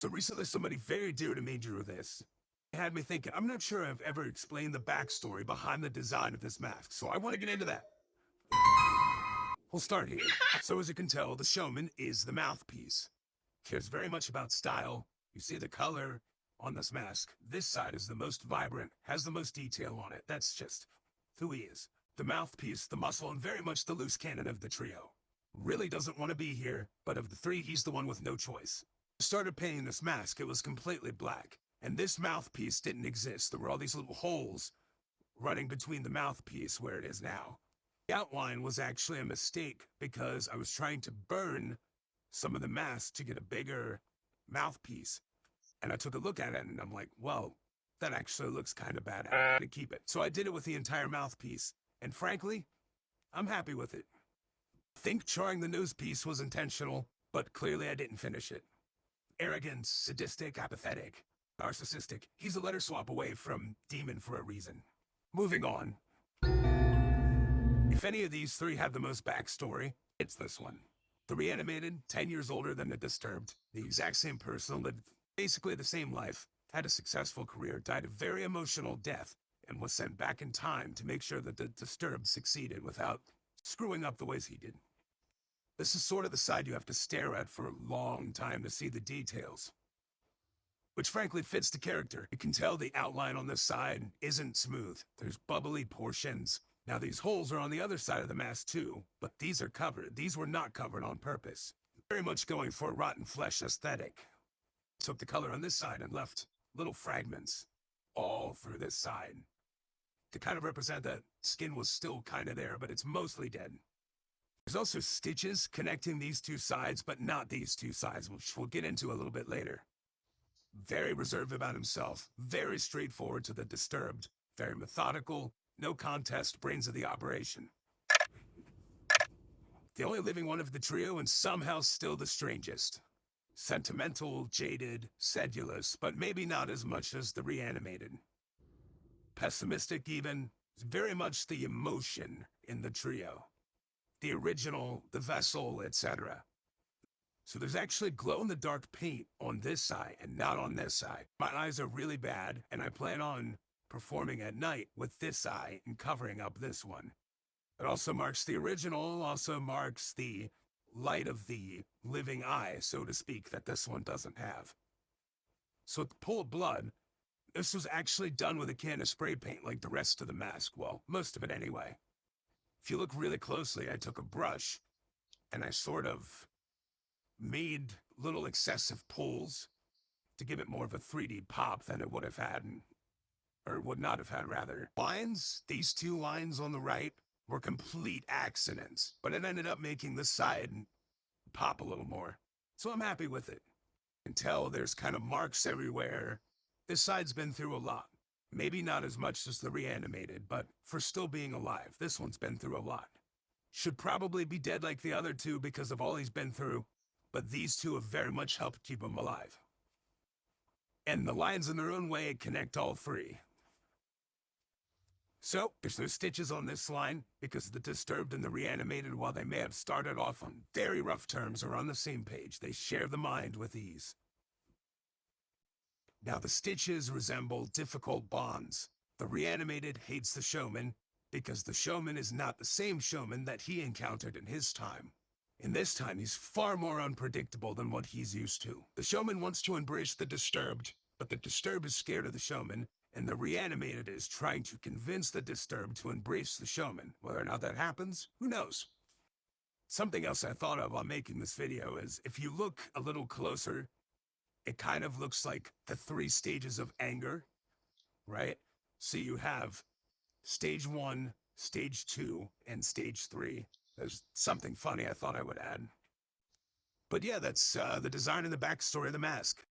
So recently, somebody very dear to me drew this. It had me thinking, I'm not sure I've ever explained the backstory behind the design of this mask, so I want to get into that. We'll start here. So as you can tell, the showman is the mouthpiece. Cares very much about style. You see the color on this mask. This side is the most vibrant, has the most detail on it. That's just who he is. The mouthpiece, the muscle, and very much the loose cannon of the trio. Really doesn't want to be here, but of the three, he's the one with no choice. Started painting this mask, it was completely black. And this mouthpiece didn't exist. There were all these little holes running between the mouthpiece where it is now. The outline was actually a mistake because I was trying to burn some of the mask to get a bigger mouthpiece. And I took a look at it and I'm like, well, that actually looks kind of bad. I'm gonna keep it. So I did it with the entire mouthpiece. And frankly, I'm happy with it. I think charring the nose piece was intentional, but clearly I didn't finish it. Arrogant, sadistic, apathetic, narcissistic. He's a letter swap away from demon for a reason. Moving on. If any of these three have the most backstory, it's this one. The reanimated, 10 years older than the disturbed, the exact same person, lived basically the same life, had a successful career, died a very emotional death, and was sent back in time to make sure that the disturbed succeeded without screwing up the ways he did. This is sort of the side you have to stare at for a long time to see the details, which frankly fits the character. You can tell the outline on this side isn't smooth. There's bubbly portions. Now these holes are on the other side of the mask too, but these are covered. These were not covered on purpose. Very much going for a rotten flesh aesthetic. Took the color on this side and left little fragments all through this side to kind of represent that skin was still kind of there, but it's mostly dead. There's also stitches connecting these two sides, but not these two sides, which we'll get into a little bit later. Very reserved about himself, very straightforward to the disturbed, very methodical, no contest, brains of the operation. The only living one of the trio and somehow still the strangest. Sentimental, jaded, sedulous, but maybe not as much as the reanimated. Pessimistic even, very much the emotion in the trio. The original, the vessel, etc. So there's actually glow-in-the-dark paint on this side and not on this side. My eyes are really bad, and I plan on performing at night with this eye and covering up this one. It also marks the original, also marks the light of the living eye, so to speak, that this one doesn't have. So at the pool of blood, this was actually done with a can of spray paint like the rest of the mask. Well, most of it anyway. If you look really closely, I took a brush and I sort of made little excessive pulls to give it more of a 3D pop than it would have had, or would not have had rather. Lines, these two lines on the right, were complete accidents, but it ended up making this side pop a little more. So I'm happy with it. You can tell there's kind of marks everywhere. This side's been through a lot. Maybe not as much as the reanimated, but for still being alive, this one's been through a lot. Should probably be dead like the other two because of all he's been through, but these two have very much helped keep him alive. And the lines in their own way connect all three. So, there's no stitches on this line, because the disturbed and the reanimated, while they may have started off on very rough terms, are on the same page. They share the mind with ease. Now, the stitches resemble difficult bonds. The reanimated hates the showman, because the showman is not the same showman that he encountered in his time. In this time, he's far more unpredictable than what he's used to. The showman wants to embrace the disturbed, but the disturbed is scared of the showman, and the reanimated is trying to convince the disturbed to embrace the showman. Whether or not that happens, who knows? Something else I thought of while making this video is, if you look a little closer, it kind of looks like the 3 stages of anger, right? So you have stage 1, stage 2, and stage 3. There's something funny I thought I would add. But yeah, that's the design and the backstory of the mask.